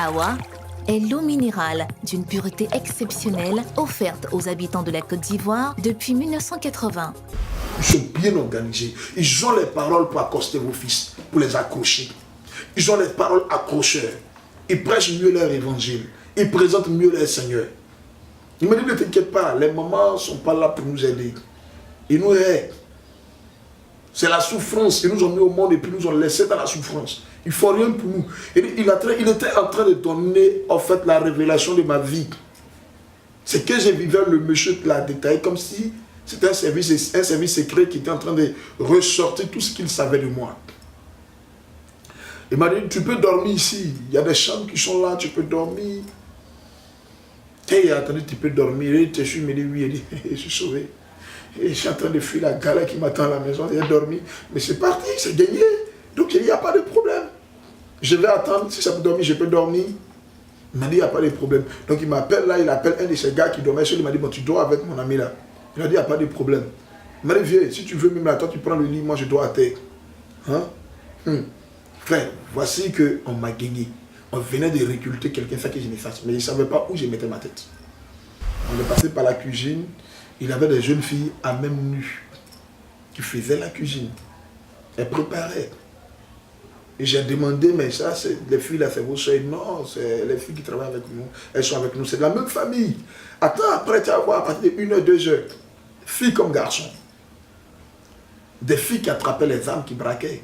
Awa est l'eau minérale d'une pureté exceptionnelle offerte aux habitants de la Côte d'Ivoire depuis 1980. Ils sont bien organisés. Ils ont les paroles pour accoster vos fils, pour les accrocher. Ils ont les paroles accrocheurs. Ils prêchent mieux leur évangile. Ils présentent mieux leur Seigneur. Il me dit, ne t'inquiète pas, les mamans ne sont pas là pour nous aider. Ils nous aident. C'est la souffrance. Ils nous ont mis au monde et puis nous ont laissés dans la souffrance. Il ne faut rien pour nous. Il était en train de donner en fait la révélation de ma vie. C'est que j'ai vécu, le monsieur l'a détaillé comme si c'était un service secret qui était en train de ressortir tout ce qu'il savait de moi. Il m'a dit, tu peux dormir ici. Il y a des chambres qui sont là, tu peux dormir. Et il a attendu, tu peux dormir. Et il me dit, oui, il dit, je suis sauvé. Et je suis en train de fuir la galère qui m'attend à la maison. Il a dormi. Mais c'est parti, c'est gagné. Donc il n'y a pas de problème. Je vais attendre, si ça peut dormir, je peux dormir. Il m'a dit, il n'y a pas de problème. Donc il m'appelle là, il appelle un de ces gars qui dormait seul. Il m'a dit, bon, tu dors avec mon ami là. Il a dit, il n'y a pas de problème. Il m'a dit, viens, si tu veux même là, toi tu prends le lit, moi je dors à terre. Hein? Frère, voici qu'on m'a gagné. On venait de réculter quelqu'un, ça que je ne fasse. Mais je ne savais pas où je mettais ma tête. On est passé par la cuisine. Il avait des jeunes filles à même nu qui faisaient la cuisine. Elles préparaient. Et j'ai demandé, mais ça, les filles là, c'est vos soeurs? Non, c'est les filles qui travaillent avec nous. Elles sont avec nous, c'est de la même famille. Attends, après tu vas voir, à partir de 1h, 2h, filles comme garçons. Des filles qui attrapaient les âmes, qui braquaient.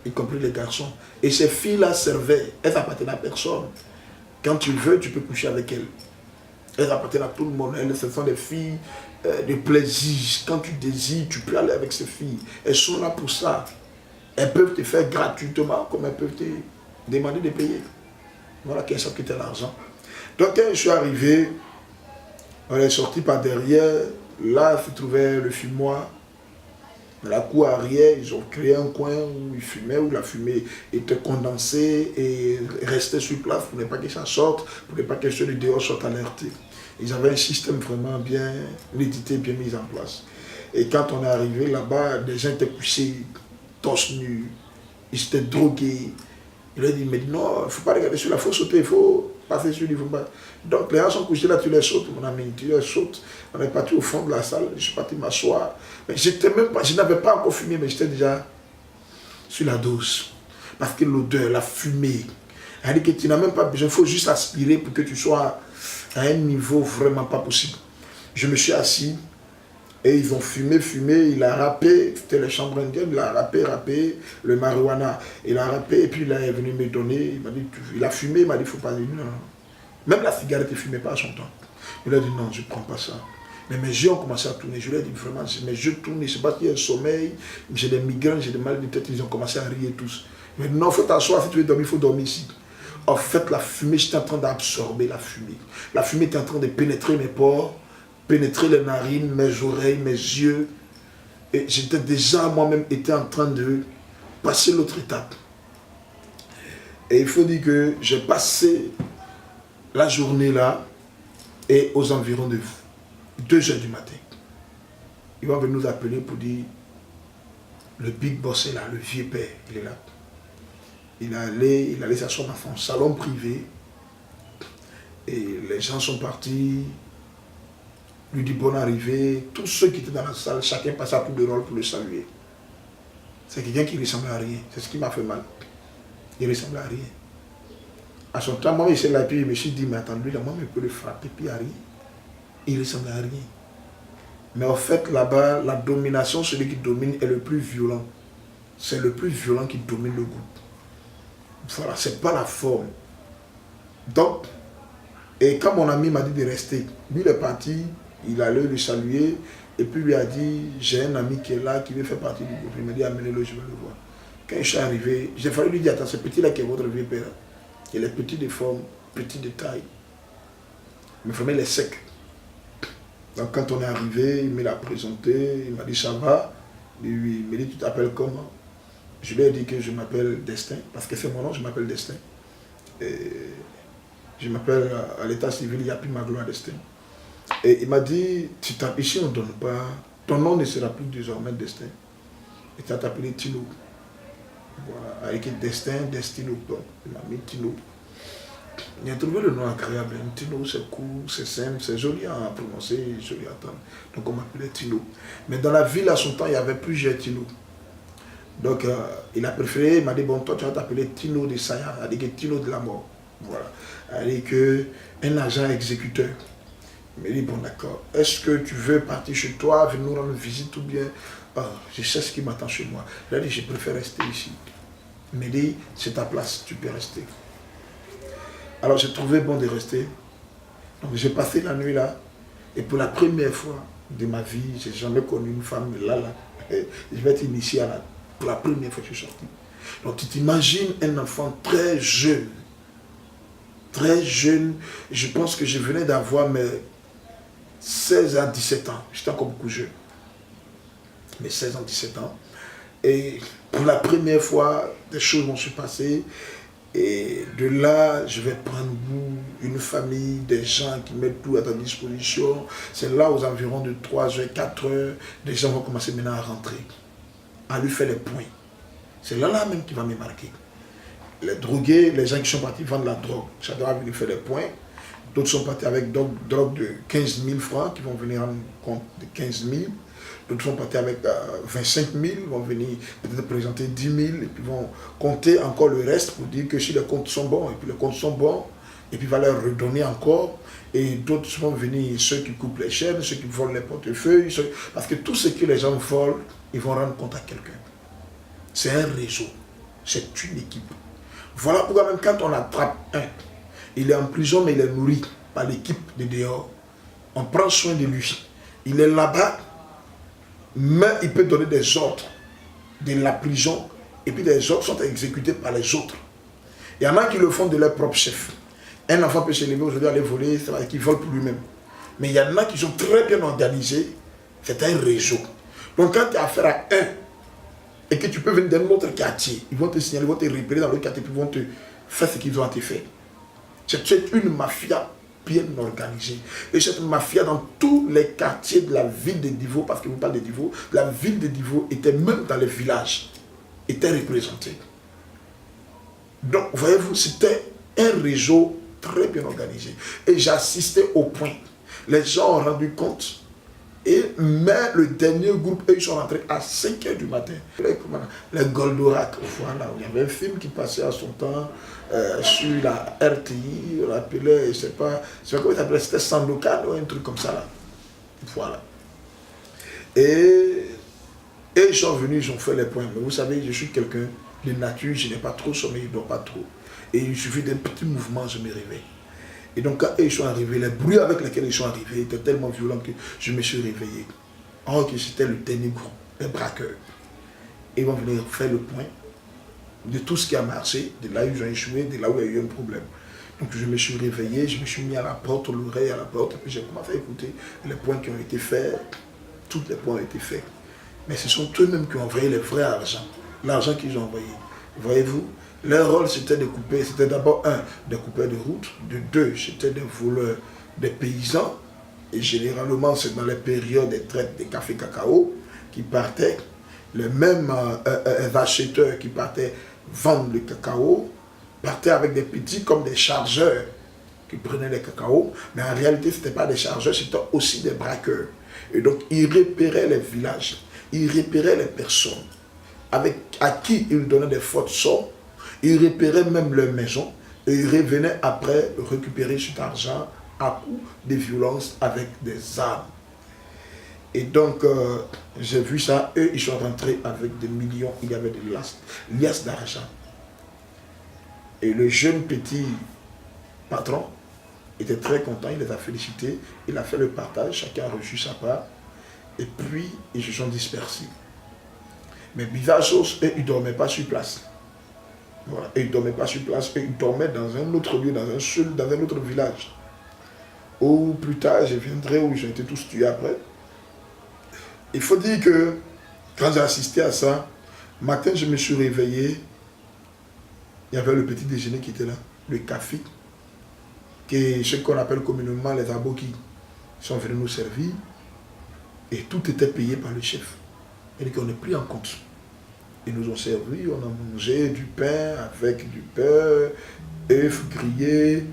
Y compris les garçons. Et ces filles-là servaient. Elles appartenaient à personne. Quand tu veux, tu peux coucher avec elles. Elles appartiennent à tout le monde. Elles, ce sont des filles de plaisir. Quand tu désires, tu peux aller avec ces filles. Elles sont là pour ça. Elles peuvent te faire gratuitement, comme elles peuvent te demander de payer. Voilà qu'elles savent quitter l'argent. Donc quand je suis arrivé, on est sorti par derrière. Là, se trouvait le fumoir. Dans la cour arrière, ils ont créé un coin où ils fumaient, où la fumée était condensée et restait sur place pour ne pas que ça sorte, pour ne pas que ceux de dehors soient alertés. Ils avaient un système vraiment bien médité, bien mis en place. Et quand on est arrivé là-bas, des gens étaient couchés, torse nu, ils étaient drogués. Il a dit, mais non, il ne faut pas regarder sur la, il faut sauter, il faut passer sur lui, il faut pas. Donc les gens sont couchés là, tu les sautes, mon ami, tu les sautes. On est parti au fond de la salle, je suis parti m'asseoir. Mais je n'avais pas encore fumé, mais j'étais déjà sur la dose. Parce que l'odeur, la fumée, elle dit que tu n'as même pas besoin, il faut juste aspirer pour que tu sois à un niveau vraiment pas possible. Je me suis assis et ils ont fumé, il a râpé, c'était les chambres indiennes, il a râpé, le marijuana, il a râpé et puis il est venu me donner, il m'a dit, il a fumé, il m'a dit, il ne faut pas dire non. Même la cigarette, il ne fumait pas à son temps. Il a dit, non, je ne prends pas ça. Mais mes yeux ont commencé à tourner. Je lui ai dit vraiment, mes yeux tournent, je ne sais pas s'il y a un sommeil, j'ai des migraines, j'ai des mal de tête, ils ont commencé à rire tous. Mais non, il faut t'asseoir, si tu veux dormir, il faut dormir ici. En fait, la fumée, j'étais en train d'absorber la fumée. La fumée était en train de pénétrer mes pores, pénétrer les narines, mes oreilles, mes yeux. Et j'étais déjà, moi-même, était en train de passer l'autre étape. Et il faut dire que j'ai passé la journée là, et aux environs de 2h du matin. Ils vont venir nous appeler pour dire, le big boss est là, le vieux père, il est là. Il allait s'asseoir dans son salon privé. Et les gens sont partis, lui dit bonne arrivée. Tous ceux qui étaient dans la salle, chacun passait à tour de rôle pour le saluer. C'est quelqu'un qui ne ressemblait à rien. C'est ce qui m'a fait mal. Il ne ressemblait à rien. À son temps, moi, il s'est là, puis je me suis dit, mais attends, lui, là, moi, je peux le frapper, puis il n'y a rien. Il ne ressemblait à rien. Mais en fait, là-bas, la domination, celui qui domine est le plus violent. C'est le plus violent qui domine le groupe. Voilà, ce n'est pas la forme. Donc, et quand mon ami m'a dit de rester, lui, il est parti, il allait le saluer, et puis il lui a dit, j'ai un ami qui est là, qui veut faire partie du groupe. Il m'a dit, amenez-le, je vais le voir. Quand je suis arrivé, j'ai fallu lui dire, attends, ce petit-là qui est votre vieux père. Il est petit de forme, petit de taille. Mais vraiment, il est sec. Donc quand on est arrivé, il me l'a présenté, il m'a dit, ça va. Il me dit, tu t'appelles comment? Je lui ai dit que je m'appelle Destin, parce que c'est mon nom, je m'appelle Destin. Et je m'appelle à l'état civil, il n'y a plus ma gloire Destin. Et il m'a dit, ici on ne donne pas, ton nom ne sera plus désormais Destin. Et tu vas t'appeler Tino. Voilà, avec Destin, Destino. Donc, il m'a mis Tino. J'ai trouvé le nom agréable. Tino, c'est court, c'est simple, c'est joli à prononcer, joli à entendre. Donc on m'appelait Tino. Mais dans la ville, à son temps, il y avait plusieurs Tino. Donc il a préféré, il m'a dit, bon, toi tu vas t'appeler Tino de Saya, il a dit que Tino de la mort. Voilà. Il a dit qu'un agent exécuteur. Il m'a dit, bon d'accord, est-ce que tu veux partir chez toi, venir nous rendre visite ou bien, je sais ce qui m'attend chez moi. Il a dit, je préfère rester ici. Il m'a dit, c'est ta place, tu peux rester. Alors j'ai trouvé bon de rester. Donc j'ai passé la nuit là. Et pour la première fois de ma vie, j'ai jamais connu une femme là. Je vais être initié à la... Pour la première fois que je suis sorti. Donc tu t'imagines un enfant très jeune. Très jeune. Je pense que je venais d'avoir mes 16 à 17 ans. J'étais encore beaucoup jeune. Mes 16 ans, 17 ans. Et pour la première fois, des choses vont se passer. Et de là, je vais prendre une famille, des gens qui mettent tout à ta disposition. C'est là, aux environs de 3 heures, 4 heures, les gens vont commencer maintenant à rentrer, à lui faire les points. C'est là même qui va me marquer. Les drogués, les gens qui sont partis vendre la drogue, ça doit venir faire les points. D'autres sont partis avec drogue de 15 000 francs, qui vont venir rendre compte de 15 000. D'autres vont partir avec 25 000, vont venir peut-être présenter 10 000 et puis vont compter encore le reste pour dire que si les comptes sont bons, et puis les comptes sont bons, et puis va leur redonner encore. Et d'autres vont venir, ceux qui coupent les chaînes, ceux qui volent les portefeuilles, parce que tout ce que les gens volent, ils vont rendre compte à quelqu'un. C'est un réseau, c'est une équipe. Voilà pourquoi même quand on attrape un, il est en prison mais il est nourri par l'équipe de dehors, on prend soin de lui. Il est là-bas, mais il peut donner des ordres de la prison et puis les ordres sont exécutés par les autres. Il y en a qui le font de leur propre chef. Un enfant peut se lever aujourd'hui aller voler, c'est vrai qu'il vole pour lui-même. Mais il y en a qui sont très bien organisés, c'est un réseau. Donc quand tu as affaire à un et que tu peux venir d'un autre quartier, ils vont te signaler, ils vont te repérer dans le quartier, puis ils vont te faire ce qu'ils ont à te faire. C'est une mafia bien organisée. Et cette mafia dans tous les quartiers de la ville de Divo, parce que vous parlez de Divo, la ville de Divo était même dans les villages, était représentée. Donc, voyez-vous, c'était un réseau très bien organisé. Et j'assistais au point. Les gens ont rendu compte. Mais le dernier groupe, eux, ils sont rentrés à 5 h du matin. Les Goldorak, voilà. Il y avait un film qui passait à son temps sur la RTI, on l'appelait, je ne sais pas comment il s'appelait, c'était Sandokan ou un truc comme ça là. Voilà. Et ils sont venus, ils ont fait les points. Mais vous savez, je suis quelqu'un de nature, je n'ai pas trop sommeil, je ne dors pas trop. Et il suffit d'un petit mouvement, je me réveille. Et donc quand ils sont arrivés, les bruits avec lesquels ils sont arrivés étaient tellement violents que je me suis réveillé. Alors que c'était le dernier groupe, les braqueurs. Ils vont venir faire le point de tout ce qui a marché, de là où ils ont échoué, de là où il y a eu un problème. Donc je me suis réveillé, je me suis mis à la porte, l'oreille à la porte, et puis j'ai commencé à écouter les points qui ont été faits. Tous les points ont été faits. Mais ce sont eux-mêmes qui ont envoyé le vrai argent, l'argent qu'ils ont envoyé. Voyez-vous, leur rôle c'était de couper, c'était d'abord des coupeurs de route, de deux, c'était des voleurs, des paysans, et généralement c'est dans les périodes des traites de café cacao qui partaient, les mêmes acheteurs qui partaient vendre le cacao, partaient avec des petits comme des chargeurs qui prenaient les cacao, mais en réalité ce n'étaient pas des chargeurs, c'était aussi des braqueurs. Et donc ils repéraient les villages, ils repéraient les personnes à qui ils donnaient des fautes sommes. Ils repéraient même leur maison et ils revenaient après récupérer cet argent à coup de violence avec des armes. Et donc, j'ai vu ça, eux, ils sont rentrés avec des millions, il y avait des liasses d'argent. Et le jeune petit patron était très content, il les a félicités, il a fait le partage, chacun a reçu sa part, et puis ils se sont dispersés. Mais Bizarros, eux, ils ne dormaient pas sur place. Voilà. Et ils ne dormaient pas sur place, et ils dormaient dans un autre lieu, dans un autre village. Ou plus tard, je viendrai, où ils ont été tous tués après. Il faut dire que, quand j'ai assisté à ça, matin, je me suis réveillé, il y avait le petit déjeuner qui était là, le café, que ce qu'on appelle communément les aboki sont venus nous servir, et tout était payé par le chef. Et qu'on est pris en compte. Ils nous ont servi, on a mangé du pain avec du beurre, œufs grillés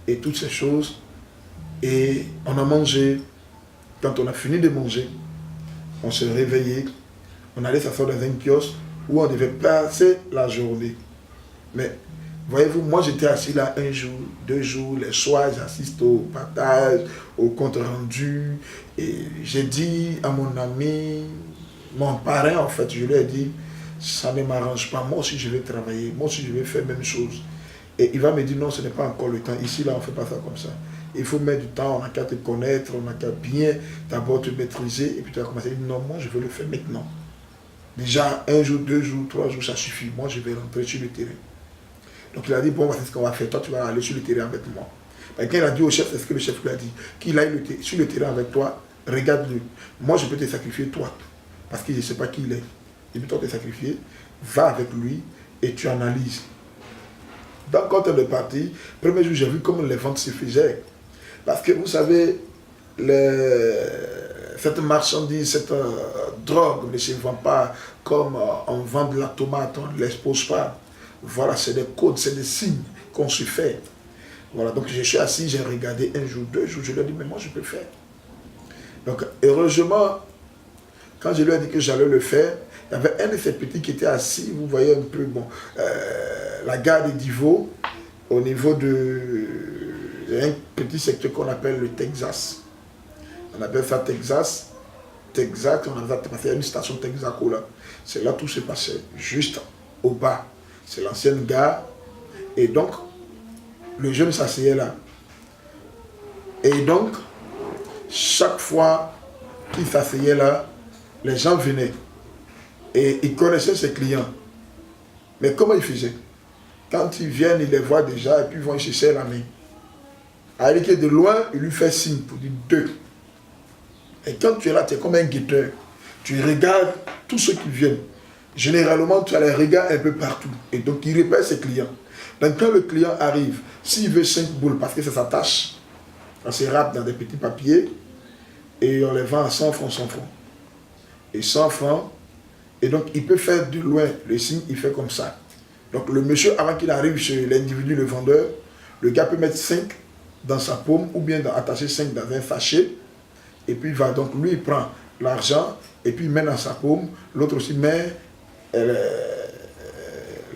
et toutes ces choses. Et on a mangé. Quand on a fini de manger, on s'est réveillé. On allait s'asseoir dans un kiosque où on devait passer la journée. Mais voyez-vous, moi j'étais assis là un jour, 2 jours, les soirs j'assiste au partage, au compte rendu. Et j'ai dit à mon ami, mon parrain en fait, je lui ai dit, ça ne m'arrange pas, moi aussi je vais travailler, moi aussi je vais faire la même chose. Et il va me dire non, ce n'est pas encore le temps, ici là on ne fait pas ça comme ça. Il faut mettre du temps, on n'a qu'à te connaître, on n'a qu'à bien d'abord te maîtriser. Et puis tu vas commencer à dire non, moi je veux le faire maintenant. Déjà 1 jour, 2 jours, 3 jours, ça suffit, moi je vais rentrer sur le terrain. Donc il a dit, bon, c'est ce qu'on va faire, toi tu vas aller sur le terrain avec moi. Et quand il a dit au chef, c'est ce que le chef lui a dit, qu'il aille sur le terrain avec toi, regarde-le. Moi je peux te sacrifier toi, parce que je ne sais pas qui il est. Et puis toi te sacrifier, va avec lui et tu analyses. Donc quand on est parti, premier jour j'ai vu comment les ventes se faisaient. Parce que vous savez, cette marchandise, cette drogue ne se vend pas comme on vend de la tomate, on ne l'expose pas. Voilà, c'est des codes, c'est des signes qu'on se fait. Voilà, donc je suis assis, j'ai regardé 1 jour, 2 jours, je lui ai dit, mais moi je peux le faire. Donc heureusement, quand je lui ai dit que j'allais le faire, il y avait un de ces petits qui était assis, vous voyez un peu, bon, la gare de Divo, au niveau de un petit secteur qu'on appelle le Texas. On appelle ça Texas. Texas, on a passé à une station Texaco là. C'est là tout se passait, juste au bas. C'est l'ancienne gare. Et donc, le jeune s'asseyait là. Et donc, chaque fois qu'il s'asseyait là, les gens venaient. Et ils connaissaient ses clients. Mais comment ils faisaient? Quand ils viennent, ils les voient déjà et puis ils vont se serrer la main. Alors que de loin, il lui fait signe pour dire 2. Et quand tu es là, tu es comme un guetteur. Tu regardes tous ceux qui viennent. Généralement, tu as les regards un peu partout. Et donc, il repère ses clients. Donc, quand le client arrive, s'il veut 5 boules, parce que ça s'attache, on se râpe dans des petits papiers, et on les vend à 100 francs, 100 francs. Et 100 francs, et donc, il peut faire de loin le signe, il fait comme ça. Donc, le monsieur, avant qu'il arrive chez l'individu, le vendeur, le gars peut mettre 5 dans sa paume, ou bien attacher 5 dans un sachet, et puis il va donc, lui, il prend l'argent, et puis il met dans sa paume, l'autre aussi met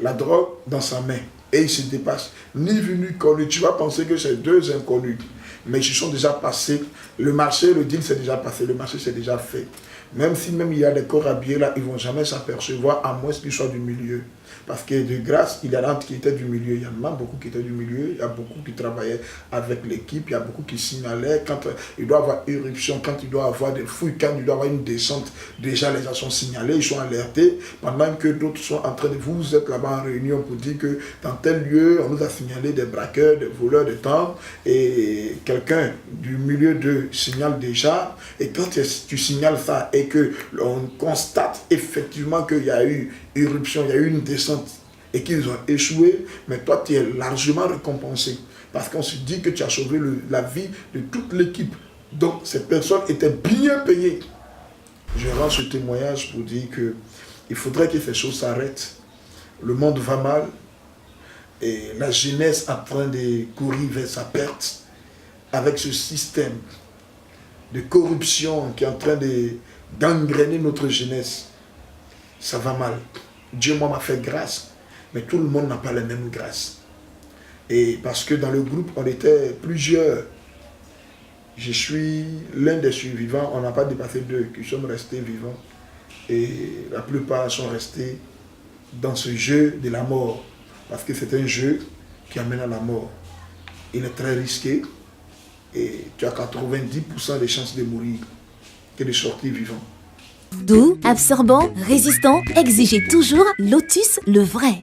la drogue dans sa main, et il se dépasse. Ni vu ni connu, tu vas penser que c'est 2 inconnus, mais ils se sont déjà passés, le marché, le deal s'est déjà passé, le marché s'est déjà fait. Même si même il y a des corps habillés là, ils ne vont jamais s'apercevoir, à moins qu'ils soient du milieu. Parce que de grâce, il y en a qui étaient du milieu, il y en a beaucoup qui étaient du milieu, il y a beaucoup qui travaillaient avec l'équipe, il y a beaucoup qui signalaient quand il doit y avoir éruption, quand il doit y avoir des fouilles, quand il doit y avoir une descente, déjà les gens sont signalés, ils sont alertés, pendant que d'autres sont en train de vous êtes là-bas en réunion pour dire que dans tel lieu, on nous a signalé des braqueurs, des voleurs de temps, et quelqu'un du milieu de signale déjà, et quand tu signales ça et que l'on constate effectivement qu'il y a eu éruption, il y a eu une descente et qu'ils ont échoué, mais toi tu es largement récompensé parce qu'on se dit que tu as sauvé la vie de toute l'équipe. Donc ces personnes étaient bien payées. Je rends ce témoignage pour dire que il faudrait que ces choses s'arrêtent. Le monde va mal et la jeunesse en train de courir vers sa perte avec ce système de corruption qui est en train de gangréner notre jeunesse. Ça va mal. Dieu, moi, m'a fait grâce, mais tout le monde n'a pas la même grâce. Et parce que dans le groupe, on était plusieurs. Je suis l'un des survivants, on n'a pas dépassé 2 qui sommes restés vivants. Et la plupart sont restés dans ce jeu de la mort. Parce que c'est un jeu qui amène à la mort. Il est très risqué et tu as 90% de chances de mourir que de sortir vivant. Doux, absorbant, résistant, exigez toujours Lotus le vrai.